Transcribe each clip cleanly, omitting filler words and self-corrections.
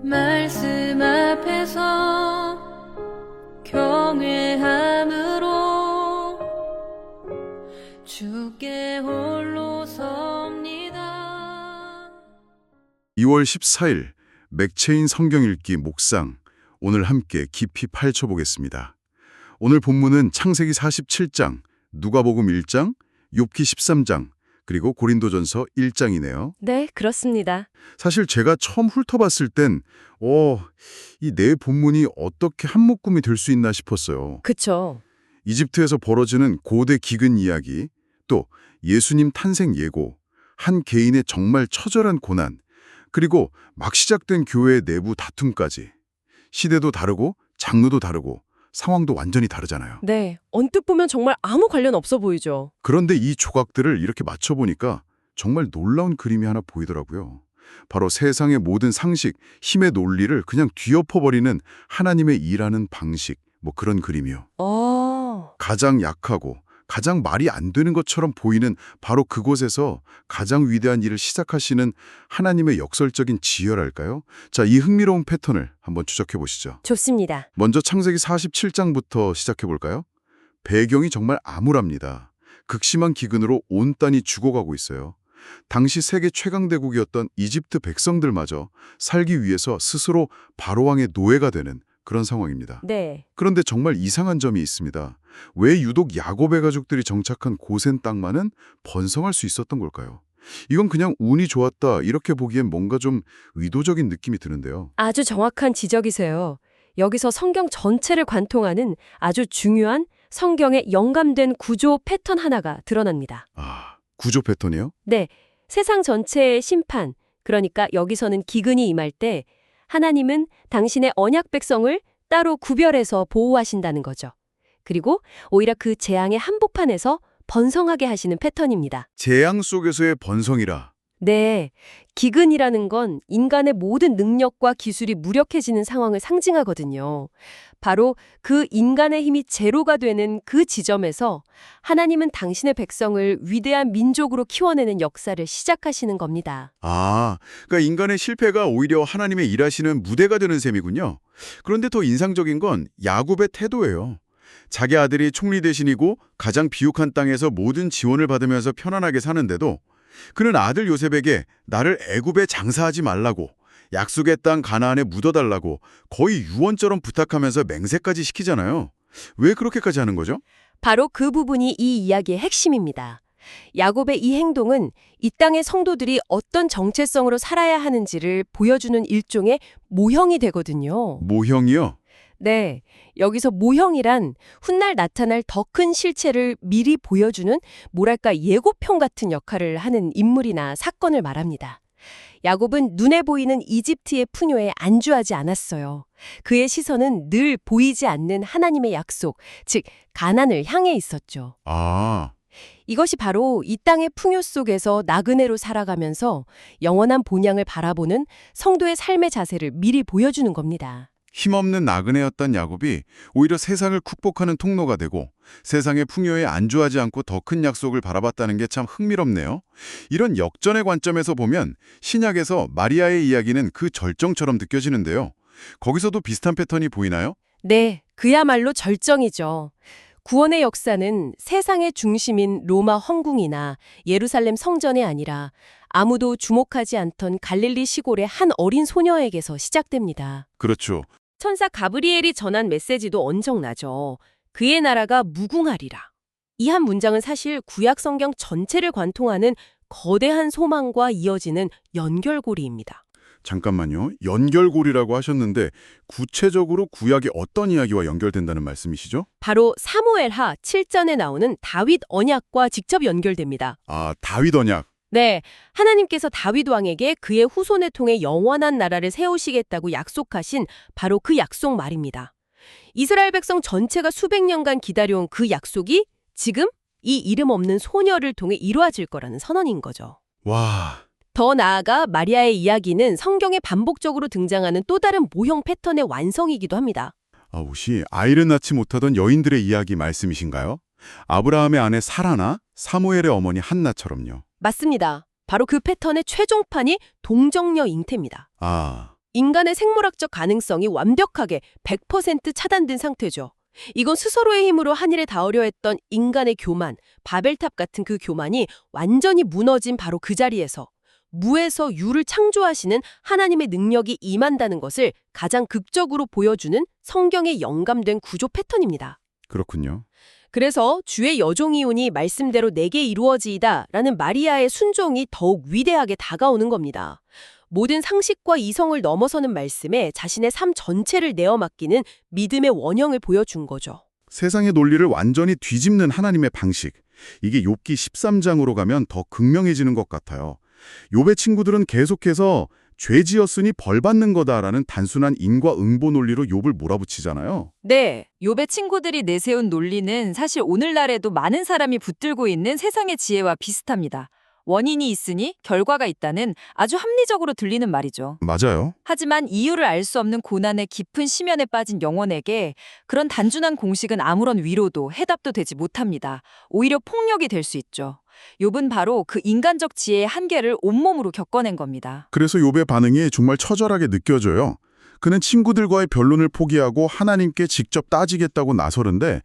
말씀 앞에서 경외함으로 주께 홀로 섭니다. 2월 14일 맥체인 성경 읽기 묵상, 오늘 함께 깊이 파헤쳐 보겠습니다. 오늘 본문은 창세기 47장, 누가복음 1장, 욥기 13장, 그리고 고린도전서 1장이네요. 네, 그렇습니다. 사실 제가 처음 훑어봤을 땐 이 네 본문이 어떻게 한 묶음이 될 수 있나 싶었어요. 그쵸. 이집트에서 벌어지는 고대 기근 이야기, 또 예수님 탄생 예고, 한 개인의 정말 처절한 고난, 그리고 막 시작된 교회의 내부 다툼까지. 시대도 다르고 장르도 다르고 상황도 완전히 다르잖아요. 네, 언뜻 보면 정말 아무 관련 없어 보이죠. 그런데 이 조각들을 이렇게 맞춰보니까 정말 놀라운 그림이 하나 보이더라고요. 바로 세상의 모든 상식, 힘의 논리를 그냥 뒤엎어버리는 하나님의 일하는 방식, 그런 그림이요. 가장 약하고 가장 말이 안 되는 것처럼 보이는 바로 그곳에서 가장 위대한 일을 시작하시는 하나님의 역설적인 지혈할까요? 자, 이 흥미로운 패턴을 한번 추적해 보시죠. 좋습니다. 먼저 창세기 47장부터 시작해 볼까요? 배경이 정말 암울합니다. 극심한 기근으로 온 땅이 죽어가고 있어요. 당시 세계 최강대국이었던 이집트 백성들마저 살기 위해서 스스로 바로왕의 노예가 되는 그런 상황입니다. 네. 그런데 정말 이상한 점이 있습니다. 왜 유독 야곱의 가족들이 정착한 고센 땅만은 번성할 수 있었던 걸까요? 이건 그냥 운이 좋았다 이렇게 보기엔 뭔가 좀 의도적인 느낌이 드는데요. 아주 정확한 지적이세요. 여기서 성경 전체를 관통하는 아주 중요한 성경에 영감된 구조 패턴 하나가 드러납니다. 아, 구조 패턴이요? 네, 세상 전체의 심판, 그러니까 여기서는 기근이 임할 때 하나님은 당신의 언약 백성을 따로 구별해서 보호하신다는 거죠. 그리고 오히려 그 재앙의 한복판에서 번성하게 하시는 패턴입니다. 재앙 속에서의 번성이라. 네, 기근이라는 건 인간의 모든 능력과 기술이 무력해지는 상황을 상징하거든요. 바로 그 인간의 힘이 제로가 되는 그 지점에서 하나님은 당신의 백성을 위대한 민족으로 키워내는 역사를 시작하시는 겁니다. 아, 그러니까 인간의 실패가 오히려 하나님의 일하시는 무대가 되는 셈이군요. 그런데 더 인상적인 건 야곱의 태도예요. 자기 아들이 총리 대신이고 가장 비옥한 땅에서 모든 지원을 받으면서 편안하게 사는데도 그는 아들 요셉에게 나를 애굽에 장사하지 말라고, 약속의 땅 가나안에 묻어달라고 거의 유언처럼 부탁하면서 맹세까지 시키잖아요. 왜 그렇게까지 하는 거죠? 바로 그 부분이 이 이야기의 핵심입니다. 야곱의 이 행동은 이 땅의 성도들이 어떤 정체성으로 살아야 하는지를 보여주는 일종의 모형이 되거든요. 모형이요? 네, 여기서 모형이란 훗날 나타날 더 큰 실체를 미리 보여주는 뭐랄까 예고편 같은 역할을 하는 인물이나 사건을 말합니다. 야곱은 눈에 보이는 이집트의 풍요에 안주하지 않았어요. 그의 시선은 늘 보이지 않는 하나님의 약속, 즉 가나안을 향해 있었죠. 아, 이것이 바로 이 땅의 풍요 속에서 나그네로 살아가면서 영원한 본향을 바라보는 성도의 삶의 자세를 미리 보여주는 겁니다. 힘없는 나그네였던 야곱이 오히려 세상을 극복하는 통로가 되고 세상의 풍요에 안주하지 않고 더 큰 약속을 바라봤다는 게 참 흥미롭네요. 이런 역전의 관점에서 보면 신약에서 마리아의 이야기는 그 절정처럼 느껴지는데요. 거기서도 비슷한 패턴이 보이나요? 네, 그야말로 절정이죠. 구원의 역사는 세상의 중심인 로마 황궁이나 예루살렘 성전이 아니라 아무도 주목하지 않던 갈릴리 시골의 한 어린 소녀에게서 시작됩니다. 그렇죠. 천사 가브리엘이 전한 메시지도 엄청나죠. 그의 나라가 무궁하리라. 이 한 문장은 사실 구약 성경 전체를 관통하는 거대한 소망과 이어지는 연결고리입니다. 잠깐만요. 연결고리라고 하셨는데 구체적으로 구약의 어떤 이야기와 연결된다는 말씀이시죠? 바로 사무엘하 7장에 나오는 다윗 언약과 직접 연결됩니다. 아, 다윗 언약. 네, 하나님께서 다윗 왕에게 그의 후손을 통해 영원한 나라를 세우시겠다고 약속하신 바로 그 약속 말입니다. 이스라엘 백성 전체가 수백 년간 기다려온 그 약속이 지금 이 이름 없는 소녀를 통해 이루어질 거라는 선언인 거죠. 와, 더 나아가 마리아의 이야기는 성경에 반복적으로 등장하는 또 다른 모형 패턴의 완성이기도 합니다. 혹시 아이를 낳지 못하던 여인들의 이야기 말씀이신가요? 아브라함의 아내 사라나 사무엘의 어머니 한나처럼요. 맞습니다. 바로 그 패턴의 최종판이 동정녀 잉태입니다. 아, 인간의 생물학적 가능성이 완벽하게 100% 차단된 상태죠. 이건 스스로의 힘으로 하늘에 닿으려 했던 인간의 교만, 바벨탑 같은 그 교만이 완전히 무너진 바로 그 자리에서 무에서 유를 창조하시는 하나님의 능력이 임한다는 것을 가장 극적으로 보여주는 성경에 영감된 구조 패턴입니다. 그렇군요. 그래서 주의 여종이오니 말씀대로 내게 이루어지이다 라는 마리아의 순종이 더욱 위대하게 다가오는 겁니다. 모든 상식과 이성을 넘어서는 말씀에 자신의 삶 전체를 내어 맡기는 믿음의 원형을 보여준 거죠. 세상의 논리를 완전히 뒤집는 하나님의 방식. 이게 욥기 13장으로 가면 더 극명해지는 것 같아요. 욥의 친구들은 계속해서 죄 지었으니 벌 받는 거다라는 단순한 인과 응보 논리로 욥을 몰아붙이잖아요. 네, 욥의 친구들이 내세운 논리는 사실 오늘날에도 많은 사람이 붙들고 있는 세상의 지혜와 비슷합니다. 원인이 있으니 결과가 있다는 아주 합리적으로 들리는 말이죠. 맞아요. 하지만 이유를 알 수 없는 고난의 깊은 심연에 빠진 영혼에게 그런 단순한 공식은 아무런 위로도 해답도 되지 못합니다. 오히려 폭력이 될 수 있죠. 욥은 바로 그 인간적 지혜의 한계를 온몸으로 겪어낸 겁니다. 그래서 욥의 반응이 정말 처절하게 느껴져요. 그는 친구들과의 변론을 포기하고 하나님께 직접 따지겠다고 나서는데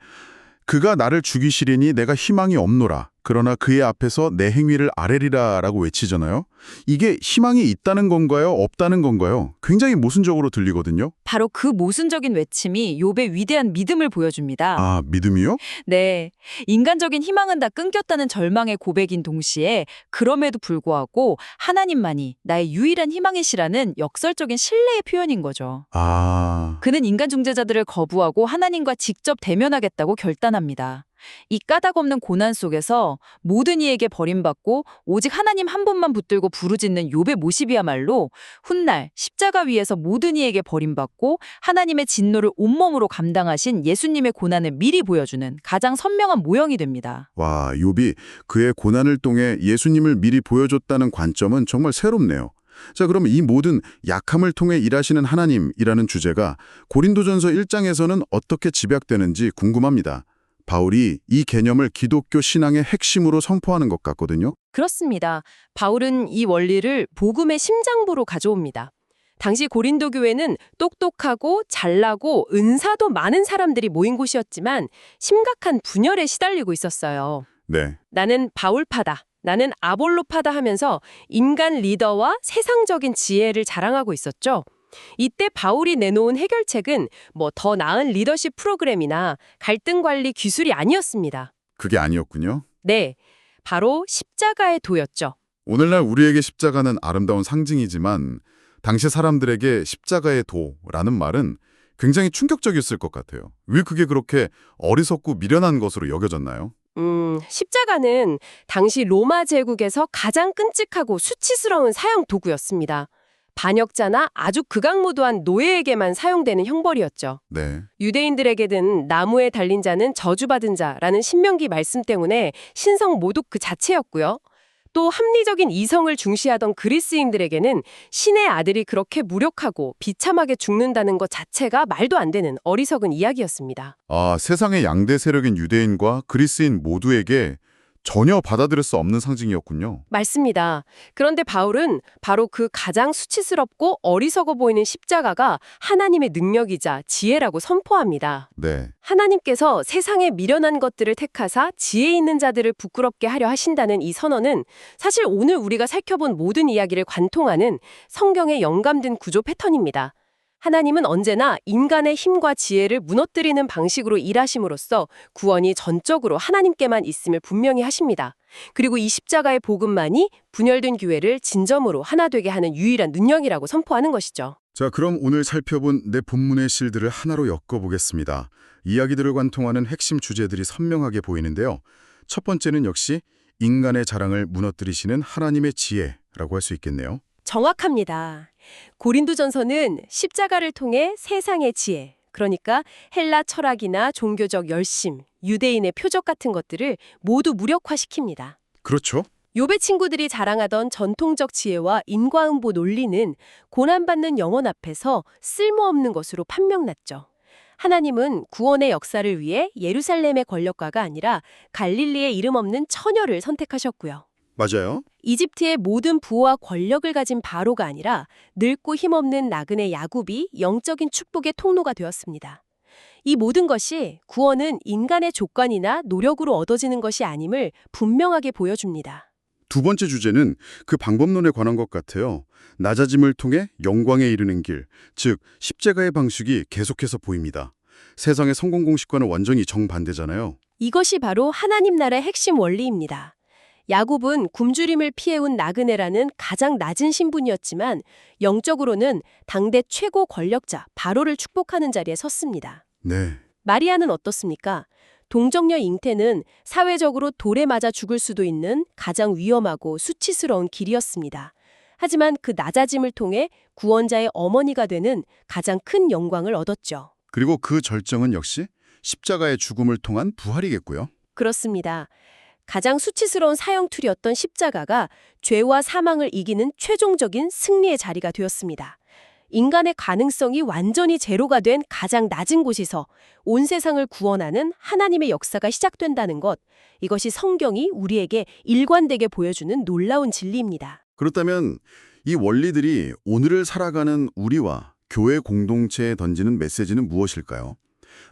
그가 나를 죽이시리니 내가 희망이 없노라. 그러나 그의 앞에서 내 행위를 아뢰리라 라고 외치잖아요. 이게 희망이 있다는 건가요? 없다는 건가요? 굉장히 모순적으로 들리거든요. 바로 그 모순적인 외침이 욥의 위대한 믿음을 보여줍니다. 아, 믿음이요? 네, 인간적인 희망은 다 끊겼다는 절망의 고백인 동시에 그럼에도 불구하고 하나님만이 나의 유일한 희망이시라는 역설적인 신뢰의 표현인 거죠. 아, 그는 인간 중재자들을 거부하고 하나님과 직접 대면하겠다고 결단합니다. 이 까닭없는 고난 속에서 모든 이에게 버림받고 오직 하나님 한 분만 붙들고 부르짖는 욥의 모습이야말로 훗날 십자가 위에서 모든 이에게 버림받고 하나님의 진노를 온몸으로 감당하신 예수님의 고난을 미리 보여주는 가장 선명한 모형이 됩니다. 와, 욥이 그의 고난을 통해 예수님을 미리 보여줬다는 관점은 정말 새롭네요. 자, 그럼 이 모든 약함을 통해 일하시는 하나님이라는 주제가 고린도전서 1장에서는 어떻게 집약되는지 궁금합니다. 바울이 이 개념을 기독교 신앙의 핵심으로 선포하는 것 같거든요. 그렇습니다. 바울은 이 원리를 복음의 심장부로 가져옵니다. 당시 고린도 교회는 똑똑하고 잘나고 은사도 많은 사람들이 모인 곳이었지만 심각한 분열에 시달리고 있었어요. 네. 나는 바울파다, 나는 아볼로파다 하면서 인간 리더와 세상적인 지혜를 자랑하고 있었죠. 이때 바울이 내놓은 해결책은 뭐 더 나은 리더십 프로그램이나 갈등 관리 기술이 아니었습니다. 그게 아니었군요. 네, 바로 십자가의 도였죠. 오늘날 우리에게 십자가는 아름다운 상징이지만 당시 사람들에게 십자가의 도라는 말은 굉장히 충격적이었을 것 같아요. 왜 그게 그렇게 어리석고 미련한 것으로 여겨졌나요? 십자가는 당시 로마 제국에서 가장 끔찍하고 수치스러운 사형 도구였습니다. 반역자나 아주 극악무도한 노예에게만 사용되는 형벌이었죠. 네. 유대인들에게는 나무에 달린 자는 저주받은 자라는 신명기 말씀 때문에 신성 모독 그 자체였고요. 또 합리적인 이성을 중시하던 그리스인들에게는 신의 아들이 그렇게 무력하고 비참하게 죽는다는 것 자체가 말도 안 되는 어리석은 이야기였습니다. 아, 세상의 양대 세력인 유대인과 그리스인 모두에게 전혀 받아들일 수 없는 상징이었군요. 맞습니다. 그런데 바울은 바로 그 가장 수치스럽고 어리석어 보이는 십자가가 하나님의 능력이자 지혜라고 선포합니다. 네. 하나님께서 세상의 미련한 것들을 택하사 지혜 있는 자들을 부끄럽게 하려 하신다는 이 선언은 사실 오늘 우리가 살펴본 모든 이야기를 관통하는 성경의 영감된 구조 패턴입니다. 하나님은 언제나 인간의 힘과 지혜를 무너뜨리는 방식으로 일하심으로써 구원이 전적으로 하나님께만 있음을 분명히 하십니다. 그리고 이 십자가의 복음만이 분열된 교회를 진점으로 하나 되게 하는 유일한 능력이라고 선포하는 것이죠. 자, 그럼 오늘 살펴본 내 본문의 실들을 하나로 엮어보겠습니다. 이야기들을 관통하는 핵심 주제들이 선명하게 보이는데요. 첫 번째는 역시 인간의 자랑을 무너뜨리시는 하나님의 지혜라고 할 수 있겠네요. 정확합니다. 고린도전서는 십자가를 통해 세상의 지혜, 그러니까 헬라 철학이나 종교적 열심, 유대인의 표적 같은 것들을 모두 무력화시킵니다. 그렇죠. 욥의 친구들이 자랑하던 전통적 지혜와 인과응보 논리는 고난받는 영혼 앞에서 쓸모없는 것으로 판명났죠. 하나님은 구원의 역사를 위해 예루살렘의 권력가가 아니라 갈릴리의 이름 없는 처녀를 선택하셨고요. 맞아요. 이집트의 모든 부와 권력을 가진 바로가 아니라 늙고 힘없는 나그네 야곱이 영적인 축복의 통로가 되었습니다. 이 모든 것이 구원은 인간의 조건이나 노력으로 얻어지는 것이 아님을 분명하게 보여줍니다. 두 번째 주제는 그 방법론에 관한 것 같아요. 낮아짐을 통해 영광에 이르는 길, 즉 십자가의 방식이 계속해서 보입니다. 세상의 성공 공식과는 완전히 정반대잖아요. 이것이 바로 하나님 나라의 핵심 원리입니다. 야곱은 굶주림을 피해온 나그네라는 가장 낮은 신분이었지만 영적으로는 당대 최고 권력자 바로를 축복하는 자리에 섰습니다. 네. 마리아는 어떻습니까? 동정녀 잉태는 사회적으로 돌에 맞아 죽을 수도 있는 가장 위험하고 수치스러운 길이었습니다. 하지만 그 낮아짐을 통해 구원자의 어머니가 되는 가장 큰 영광을 얻었죠. 그리고 그 절정은 역시 십자가의 죽음을 통한 부활이겠고요. 그렇습니다. 가장 수치스러운 사형툴이었던 십자가가 죄와 사망을 이기는 최종적인 승리의 자리가 되었습니다. 인간의 가능성이 완전히 제로가 된 가장 낮은 곳에서 온 세상을 구원하는 하나님의 역사가 시작된다는 것, 이것이 성경이 우리에게 일관되게 보여주는 놀라운 진리입니다. 그렇다면 이 원리들이 오늘을 살아가는 우리와 교회 공동체에 던지는 메시지는 무엇일까요?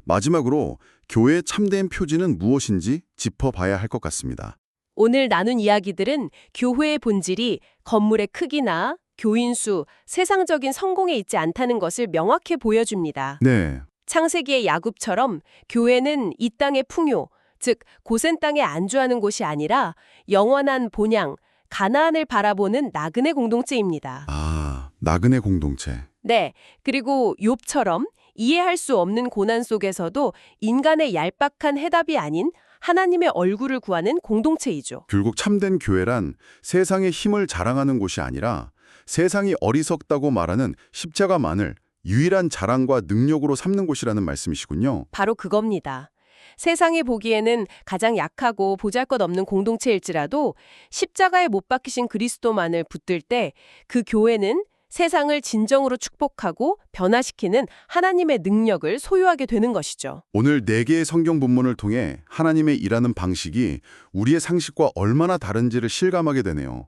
마지막으로 교회의 참된 표지는 무엇인지 짚어봐야 할 것 같습니다. 오늘 나눈 이야기들은 교회의 본질이 건물의 크기나 교인 수, 세상적인 성공에 있지 않다는 것을 명확히 보여줍니다. 네. 창세기의 야곱처럼 교회는 이 땅의 풍요, 즉 고센 땅에 안주하는 곳이 아니라 영원한 본향, 가나안을 바라보는 나그네 공동체입니다. 아, 나그네 공동체. 네, 그리고 욥처럼 이해할 수 없는 고난 속에서도 인간의 얄팍한 해답이 아닌 하나님의 얼굴을 구하는 공동체이죠. 결국 참된 교회란 세상의 힘을 자랑하는 곳이 아니라 세상이 어리석다고 말하는 십자가만을 유일한 자랑과 능력으로 삼는 곳이라는 말씀이시군요. 바로 그겁니다. 세상이 보기에는 가장 약하고 보잘것없는 공동체일지라도 십자가에 못 박히신 그리스도만을 붙들 때 그 교회는 세상을 진정으로 축복하고 변화시키는 하나님의 능력을 소유하게 되는 것이죠. 오늘 4개의 성경 본문을 통해 하나님의 일하는 방식이 우리의 상식과 얼마나 다른지를 실감하게 되네요.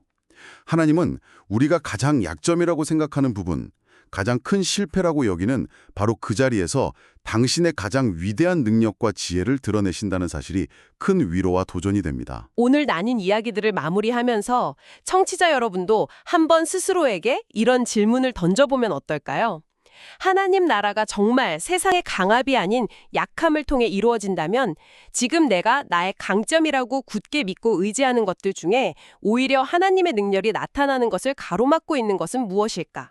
하나님은 우리가 가장 약점이라고 생각하는 부분, 가장 큰 실패라고 여기는 바로 그 자리에서 당신의 가장 위대한 능력과 지혜를 드러내신다는 사실이 큰 위로와 도전이 됩니다. 오늘 나눈 이야기들을 마무리하면서 청취자 여러분도 한번 스스로에게 이런 질문을 던져보면 어떨까요? 하나님 나라가 정말 세상의 강압이 아닌 약함을 통해 이루어진다면 지금 내가 나의 강점이라고 굳게 믿고 의지하는 것들 중에 오히려 하나님의 능력이 나타나는 것을 가로막고 있는 것은 무엇일까?